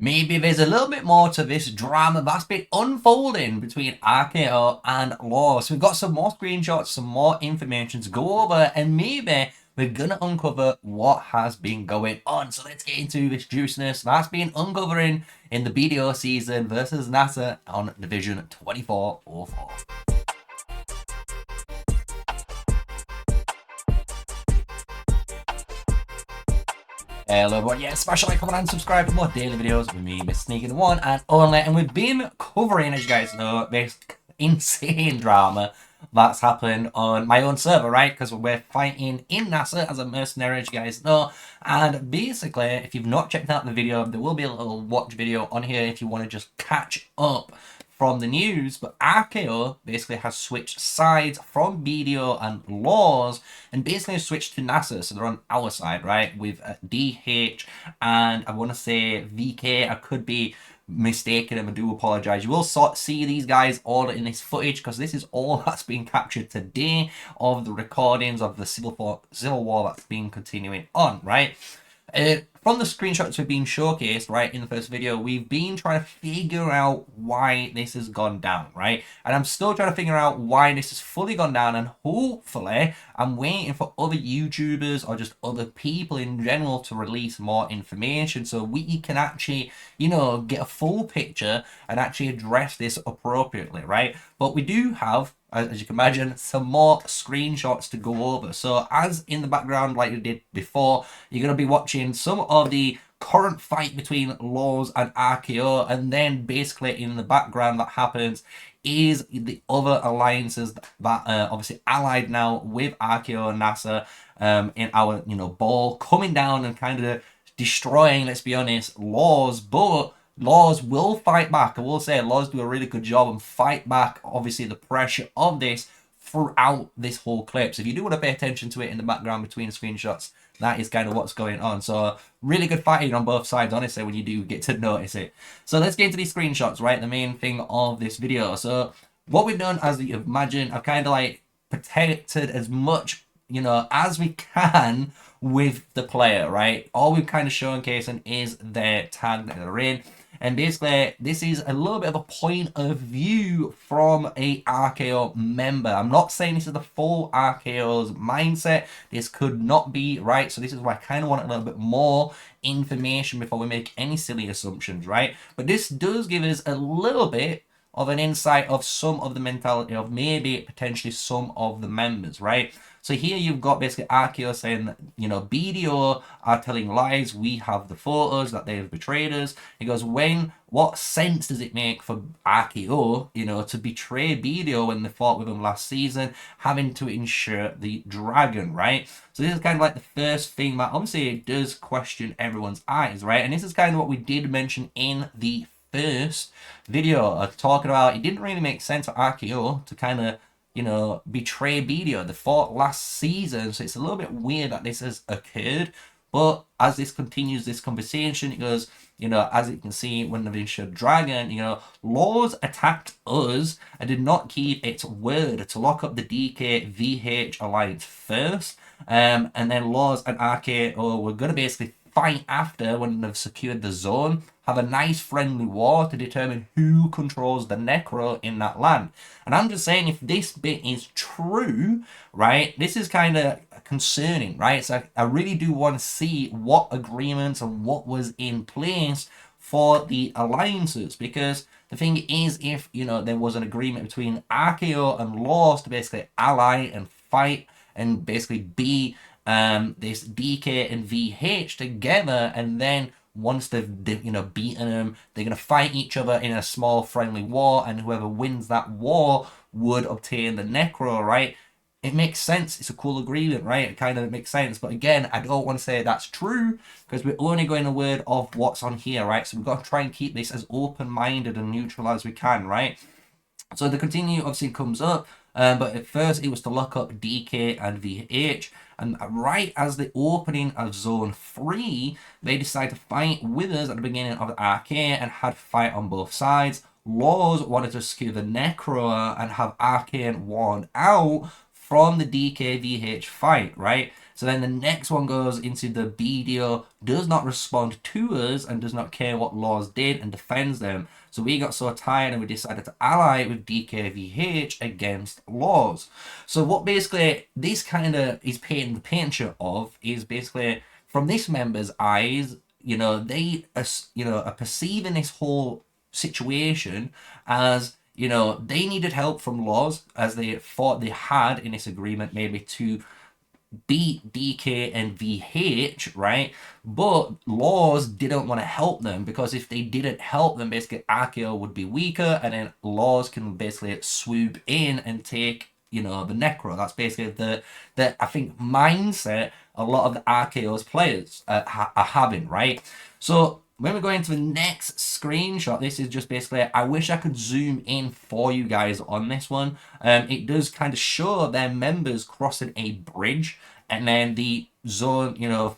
maybe there's a little bit more to this drama that's been unfolding between RKO and Law. So we've got some more screenshots, some more information to go over, and maybe we're gonna uncover what has been going on. So let's get into this juiciness that's been uncovering in the BDO season versus NASA on Division 2404. Hello everyone, yeah, smash a like, comment and subscribe for more daily videos with me, MrSneakyy, the one and only. And we've been covering, as you guys know, this insane drama that's happened on my own server, right? Because we're fighting in NASA as a mercenary, as you guys know. And basically, if you've not checked out the video, there will be a little watch video on here if you want to just catch up from the news. But RKO basically has switched sides from BDO and Laws and basically switched to NASA, so they're on our side, right, with DH and I want to say VK. I could be mistaken and I do apologize. You will see these guys all in this footage because this is all that's been captured today of the recordings of the civil war that's been continuing on, right? From the screenshots we've been showcased, right, in the first video, we've been trying to figure out why this has gone down, right? And I'm still trying to figure out why this has fully gone down, and hopefully I'm waiting for other YouTubers or just other people in general to release more information so we can actually, you know, get a full picture and actually address this appropriately, right? But we do have, as you can imagine, some more screenshots to go over. So as in the background, like we did before, you're going to be watching some of the current fight between Laws and RKO, and then basically in the background that happens is the other alliances that obviously allied now with RKO and NASA in our, you know, ball coming down and kind of destroying, let's be honest, Laws. But Laws will fight back. I will say Laws do a really good job and fight back, obviously, the pressure of this throughout this whole clip. So if you do want to pay attention to it in the background between the screenshots, that is kind of what's going on. So really good fighting on both sides, honestly, when you do get to notice it. So let's get into these screenshots, right? The main thing of this video. So what we've done, as you imagine, I've kind of like protected as much, you know, as we can with the player, right? All we've kind of showcasing is their tag that they're in. And basically, this is a little bit of a point of view from a RKO member. I'm not saying this is the full RKO's mindset. This could not be, right? So this is why I kind of want a little bit more information before we make any silly assumptions, right? But this does give us a little bit of an insight of some of the mentality of maybe potentially some of the members, right? So here you've got basically RKO saying that, you know, BDO are telling lies. We have the photos that they have betrayed us. He goes, what sense does it make for RKO, you know, to betray BDO when they fought with them last season, having to insure the dragon, right? So this is kind of like the first thing that obviously it does question everyone's eyes, right? And this is kind of what we did mention in the first video talking about it didn't really make sense for RKO to kind of, you know, betray BDO. They fought last season, so it's a little bit weird that this has occurred. But as this continues, this conversation, it goes, you know, as you can see, when they've insured Dragon, you know, Laws attacked us and did not keep its word to lock up the DK VH alliance first. And then Laws and RKO were going to basically fight after when they've secured the zone, have a nice friendly war to determine who controls the necro in that land. And I'm just saying, if this bit is true, right, this is kind of concerning, right? So I really do want to see what agreements and what was in place for the alliances, because the thing is, if, you know, there was an agreement between RKO and Laws to basically ally and fight and basically be this DK and VH together, and then once they've, you know, beaten them, they're going to fight each other in a small friendly war, and whoever wins that war would obtain the necro, right? It makes sense. It's a cool agreement, right? It kind of makes sense. But again, I don't want to say that's true because we're only going a word of what's on here, right? So we've got to try and keep this as open-minded and neutral as we can, right? So the continue obviously comes up, but at first it was to lock up DK and VH, and right as the opening of Zone 3, they decided to fight with us at the beginning of the RK and had fight on both sides. Laws wanted to secure the Necro and have Arcane worn out from the DKVH fight, right? So then the next one goes into the BDO does not respond to us and does not care what laws did and defends them. So we got so tired and we decided to ally with DKVH against laws. So what basically this kind of is painting the picture of is basically from this member's eyes, you know, they are perceiving this whole situation as, you know, they needed help from laws as they thought they had in this agreement maybe to beat DK and VH, right? But laws didn't want to help them because if they didn't help them, basically RKO would be weaker, and then laws can basically swoop in and take, you know, the necro. That's basically the I think mindset a lot of the RKO's players are having, right? So when we go into the next screenshot, this is just basically, I wish I could zoom in for you guys on this one. It does kind of show their members crossing a bridge, and then the zone, you know,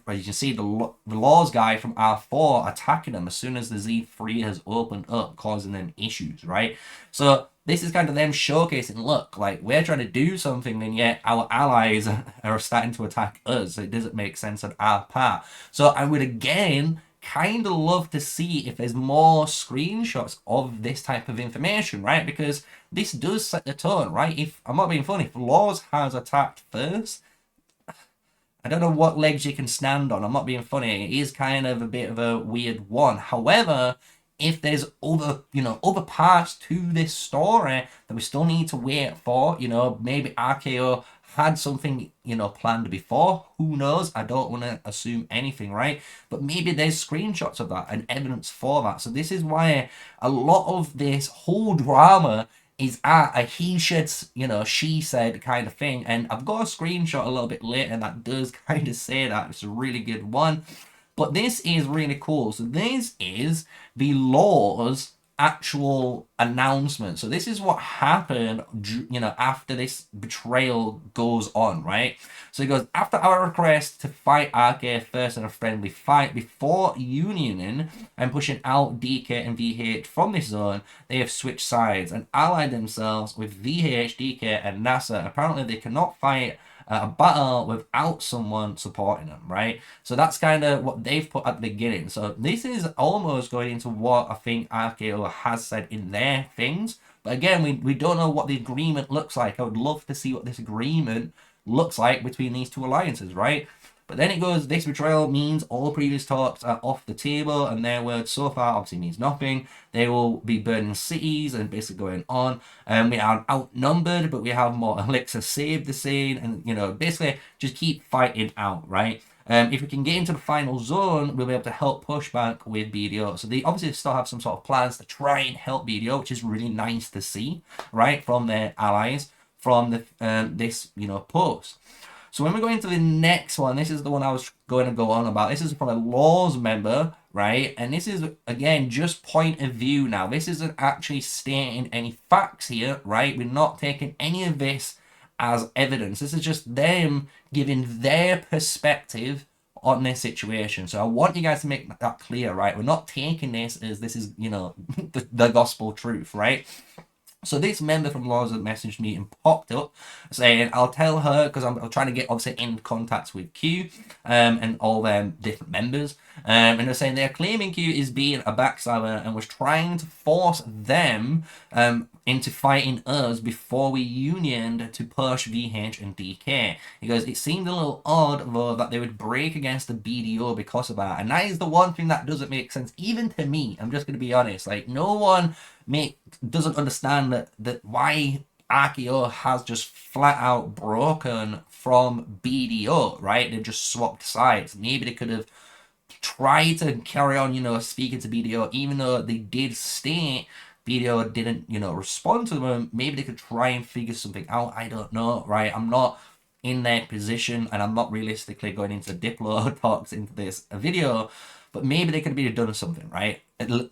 as you can see, the laws guy from R4 attacking them as soon as the Z3 has opened up, causing them issues, right? So this is kind of them showcasing, look, like, we're trying to do something, and yet our allies are starting to attack us. It doesn't make sense on our part. So I would, again, kind of love to see if there's more screenshots of this type of information, right? Because this does set the tone, right? If I'm not being funny, if laws has attacked first, I don't know what legs you can stand on. I'm not being funny. It is kind of a bit of a weird one. However, if there's other parts to this story that we still need to wait for, you know, maybe RKO had something, you know, planned before. Who knows? I don't want to assume anything, right? But maybe there's screenshots of that and evidence for that. So this is why a lot of this whole drama is at a he said, you know, she said kind of thing. And I've got a screenshot a little bit later that does kind of say that. It's a really good one. But this is really cool. So this is the law's actual announcement. So this is what happened, you know, after this betrayal goes on, right? So it goes, after our request to fight RK first in a friendly fight before unioning and pushing out DK and VH from this zone, they have switched sides and allied themselves with VH, DK, and NASA. Apparently they cannot fight a battle without someone supporting them, right? So that's kind of what they've put at the beginning. So this is almost going into what I think RKO has said in their things. But again, we don't know what the agreement looks like. I would love to see what this agreement looks like between these two alliances, right? But then it goes, this betrayal means all previous talks are off the table, and their words so far obviously means nothing. They will be burning cities and basically going on. We are outnumbered, but we have more elixir saved the scene, and, you know, basically just keep fighting out, right? If we can get into the final zone, we'll be able to help push back with BDO. So they obviously still have some sort of plans to try and help BDO, which is really nice to see, right, from their allies, from the this, you know, post. So when we go into the next one, this is the one I was going to go on about. This is from a laws member, right? And this is, again, just point of view now. This isn't actually stating any facts here, right? We're not taking any of this as evidence. This is just them giving their perspective on this situation. So I want you guys to make that clear, right? We're not taking this as this is, you know, the gospel truth, right? So this member from Laws that messaged me and popped up saying, I'll tell her, because I'm trying to get obviously in contact with Q and all them different members. And they're saying they're claiming Q is being a backstabber and was trying to force them into fighting us before we unioned to push VH and DK. He goes, it seemed a little odd though that they would break against the BDO because of that. And that is the one thing that doesn't make sense, even to me. I'm just going to be honest. Like, no one doesn't understand that why RKO has just flat out broken from BDO, right? They've just swapped sides. Maybe they could have tried to carry on, you know, speaking to BDO, even though they did state BDO didn't, you know, respond to them. Maybe they could try and figure something out. I don't know, right? I'm not in their position, and I'm not realistically going into Diplo talks into this video, but maybe they could have done something, right?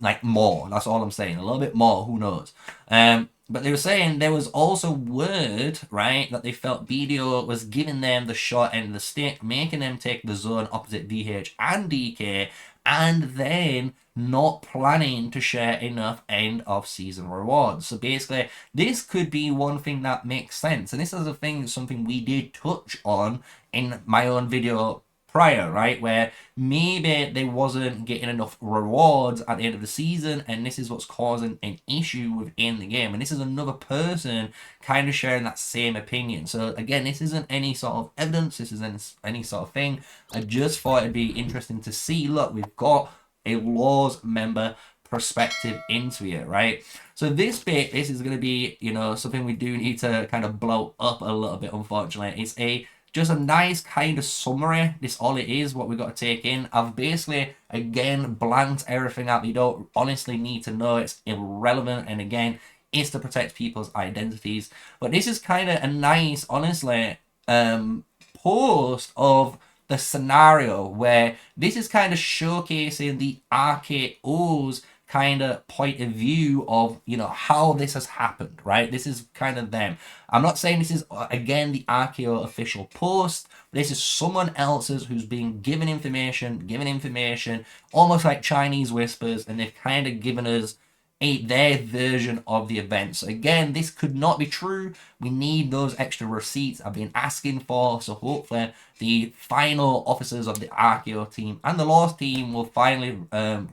Like more, that's all I'm saying, a little bit more, who knows. But they were saying there was also word, right, that they felt BDO was giving them the short end of the stick, making them take the zone opposite VH and DK, and then not planning to share enough end of season rewards. So basically, this could be one thing that makes sense. And this is a thing, something we did touch on in my own video prior, right, where maybe they wasn't getting enough rewards at the end of the season, and this is what's causing an issue within the game. And this is another person kind of sharing that same opinion. So again, this isn't any sort of evidence, this isn't any sort of thing. I just thought it'd be interesting to see, look, we've got a laws member perspective into it, right? So this bit, this is going to be, you know, something we do need to kind of blow up a little bit, unfortunately. It's just a nice kind of summary. This all it is, what we've got to take in. I've basically, again, blanked everything out. You don't honestly need to know. It's irrelevant. And again, it's to protect people's identities. But this is kind of a nice, honestly, post of the scenario where this is kind of showcasing the RKO's kind of point of view of, you know, how this has happened, right? This is kind of them. I'm not saying this is, again, the RKO official post. This is someone else's who's being given information, almost like Chinese whispers, and they've kind of given us their version of the event. So again, this could not be true. We need those extra receipts I've been asking for. So hopefully the final officers of the RKO team and the Laws team will finally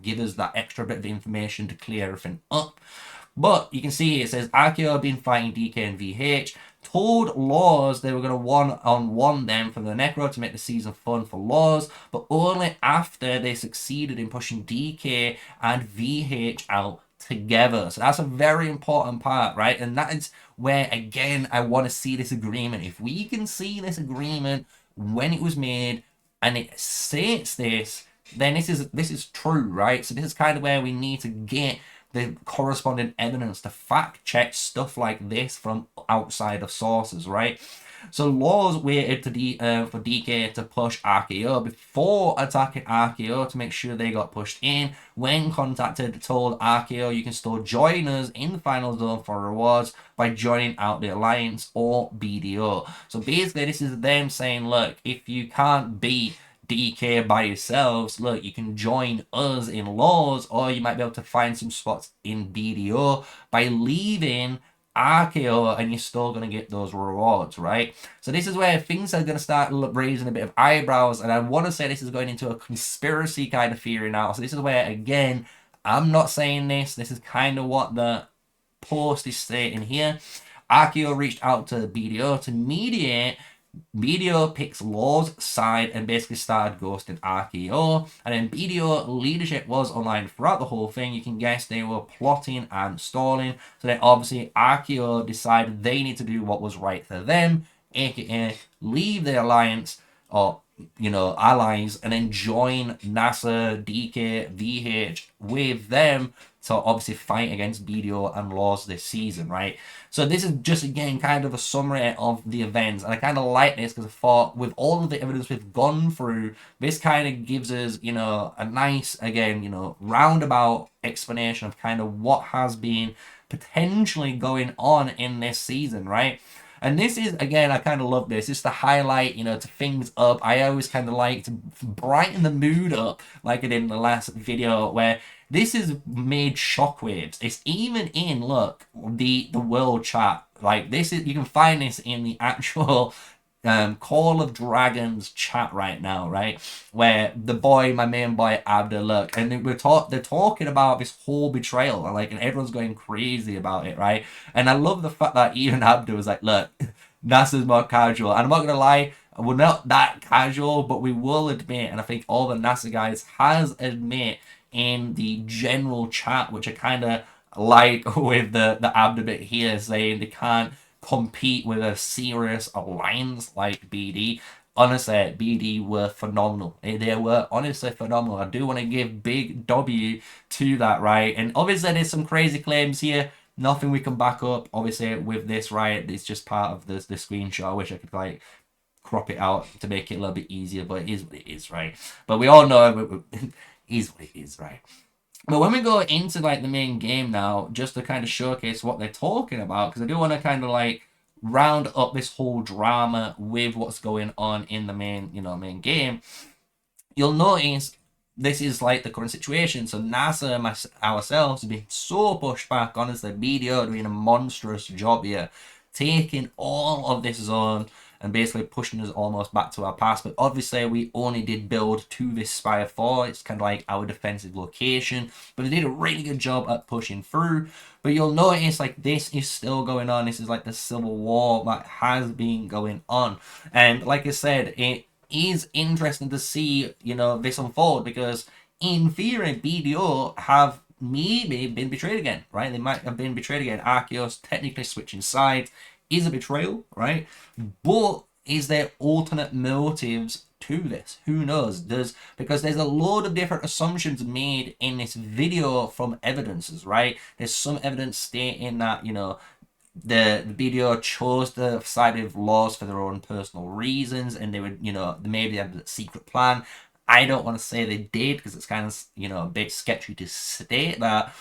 give us that extra bit of information to clear everything up. But you can see it says RKO have been fighting DK and VH. Told Laws they were going to one-on-one them for the Necro to make the season fun for Laws, but only after they succeeded in pushing DK and VH out together. So that's a very important part, right? And that is where, again, I want to see this agreement. If we can see this agreement when it was made and it states this, then this is true, right? So this is kind of where we need to get the corresponding evidence to fact check stuff like this from outside of sources, right? So Laws waited for DK to push RKO before attacking RKO to make sure they got pushed in. When contacted, told RKO you can still join us in the final zone for rewards by joining out the Alliance or BDO. So basically this is them saying, look, if you can't beat DK by yourselves, look, you can join us in Laws, or you might be able to find some spots in BDO by leaving RKO, and you're still going to get those rewards, right? So this is where things are going to start raising a bit of eyebrows, and I want to say this is going into a conspiracy kind of theory now. So this is where, again, I'm not saying this. This is kind of what the post is stating here. RKO reached out to BDO to mediate. BDO picks Law's side and basically started ghosting RKO, and then BDO leadership was online throughout the whole thing. You can guess they were plotting and stalling. So then obviously RKO decided they need to do what was right for them, aka leave the Alliance, or, you know, allies, and then join NASA, DK, VH with them to obviously fight against BDO and Laws this season, right? So this is just, again, kind of a summary of the events, and I kind of like this because I thought with all of the evidence we've gone through, this kind of gives us, you know, a nice, again, you know, roundabout explanation of kind of what has been potentially going on in this season, right? And this is, again, I kind of love this. It's to highlight, you know, to things up. I always kind of like to brighten the mood up, like I did in the last video, where this is made shockwaves. It's even in, look, the world chat. Like, this is, you can find this in the actual Call of Dragons chat right now, right? Where the boy, my main boy, Abda, look, and they're talking about this whole betrayal, and like, and everyone's going crazy about it, right? And I love the fact that even Abda was like, look, NASA's more casual. And I'm not gonna lie, we're not that casual, but we will admit, and I think all the NASA guys has admit in the general chat, which I kind of like with the Abda bit here, saying they can't compete with a serious alliance like BD. Honestly, BD were phenomenal. They were honestly phenomenal. I do want to give big W to that, right? And obviously there's some crazy claims here. Nothing we can back up, obviously, with this, right? It's just part of the screenshot. I wish I could, like, crop it out to make it a little bit easier, but it is what it is, right? But we all know it is what it is, right? But when we go into, like, the main game now, just to kind of showcase what they're talking about, because I do want to kind of, like, round up this whole drama with what's going on in the main, you know, main game, you'll notice this is like the current situation. So NASA and ourselves have been so pushed back. Honestly, BDO doing a monstrous job here, taking all of this zone and basically pushing us almost back to our past. But obviously, we only did build to this Spire 4. It's kind of like our defensive location. But they did a really good job at pushing through. But you'll notice, like, this is still going on. This is like the civil war that has been going on. And like I said, it is interesting to see, you know, this unfold, because in theory, BDO have maybe been betrayed again, right? They might have been betrayed again. RK0's technically switching sides is a betrayal, right? But is there alternate motives to this? Who knows? Because there's a load of different assumptions made in this video from evidences, right? There's some evidence stating that, you know, the BDO chose the side of laws for their own personal reasons, and they would, you know, maybe they had a secret plan. I don't want to say they did, because it's kind of, you know, a bit sketchy to state that.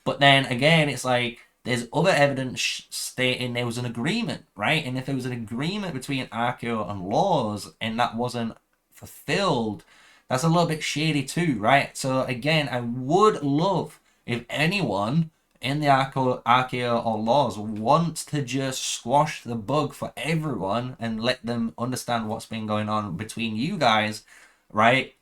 But then again, it's like there's other evidence stating there was an agreement, right? And if there was an agreement between RK0 and laws and that wasn't fulfilled, that's a little bit shady too, right? So again, I would love if anyone in the RK0 or laws wants to just squash the bug for everyone and let them understand what's been going on between you guys, right?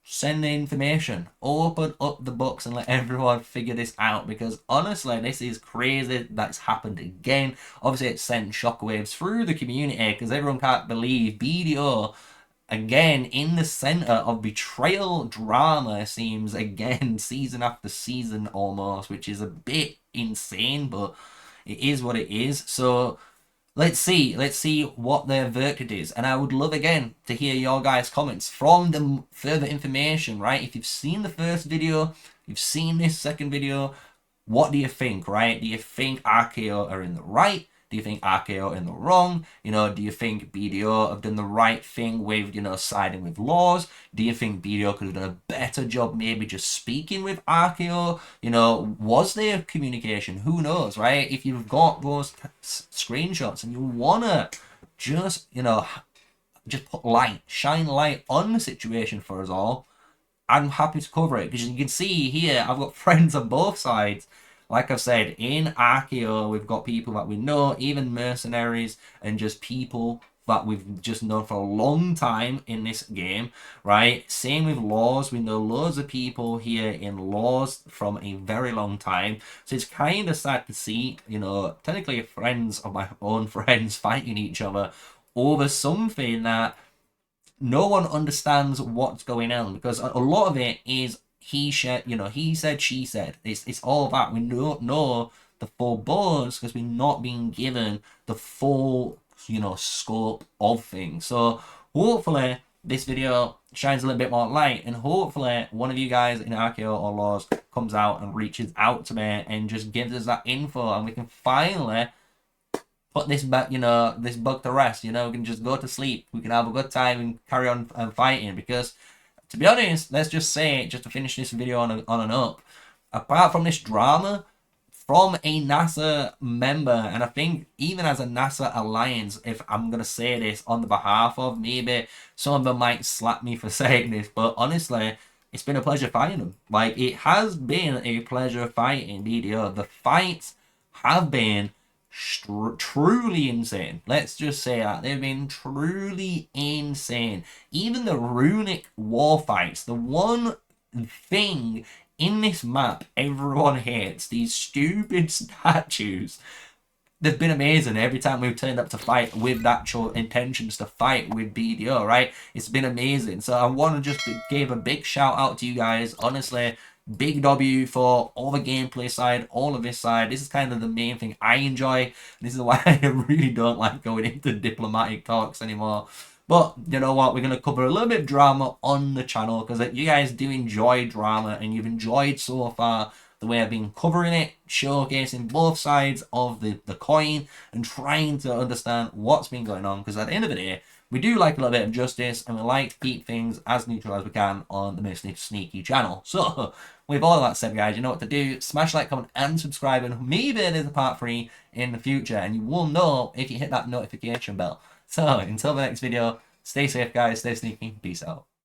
Send the information, open up the books and let everyone figure this out, because honestly, this is crazy that's happened again. Obviously, it sent shockwaves through the community because everyone can't believe BDO again in the center of betrayal drama, it seems, again, season after season almost, which is a bit insane, but it is what it is. So let's see what their verdict is. And I would love again to hear your guys' comments from the further information, right? If you've seen the first video, you've seen this second video, what do you think, right? Do you think RK0 are in the right? Do you think RK0 are in the wrong? You know, do you think BDO have done the right thing with, you know, siding with laws? Do you think BDO could have done a better job maybe just speaking with RK0? You know, was there communication? Who knows, right? If you've got those screenshots and you want to just, you know, just put light, shine light on the situation for us all, I'm happy to cover it, because you can see here I've got friends on both sides. Like I've said, in RK0 we've got people that we know, even mercenaries, and just people that we've just known for a long time in this game, right? Same with laws. We know loads of people here in laws from a very long time. So it's kind of sad to see, you know, technically friends of my own friends fighting each other over something that no one understands what's going on, because a lot of it is he said, you know, he said, she said. It's all that. We don't know the full bones because we're not being given the full, you know, scope of things. So hopefully this video shines a little bit more light, and hopefully one of you guys in RK0 or laws comes out and reaches out to me and just gives us that info, and we can finally put this back, you know, this bug to rest. You know, we can just go to sleep. We can have a good time and carry on fighting. Because, to be honest, let's just say, just to finish this video on an up, apart from this drama from a NASA member, and I think even as a NASA alliance, if I'm gonna say this on the behalf of, maybe some of them might slap me for saying this, but honestly, it's been a pleasure fighting them. Like, it has been a pleasure fighting BDO. The fights have been truly insane. Let's just say that. They've been truly insane. Even the runic war fights, the one thing in this map everyone hates, these stupid statues, they've been amazing every time we've turned up to fight with actual intentions to fight with BDO, right? It's been amazing. So I want to just give a big shout out to you guys. Honestly, big W for all the gameplay side, all of this side. This is kind of the main thing I enjoy. This is why I really don't like going into diplomatic talks anymore. But you know what? We're going to cover a little bit of drama on the channel, because you guys do enjoy drama, and you've enjoyed so far the way I've been covering it, showcasing both sides of the coin and trying to understand what's been going on. Because at the end of the day, we do like a little bit of justice, and we like to keep things as neutral as we can on the MrSneakyy channel. So, with all that said, guys, you know what to do. Smash like, comment, and subscribe, and maybe there's a part 3 in the future, and you will know if you hit that notification bell. So, until the next video, stay safe, guys, stay sneaky, peace out.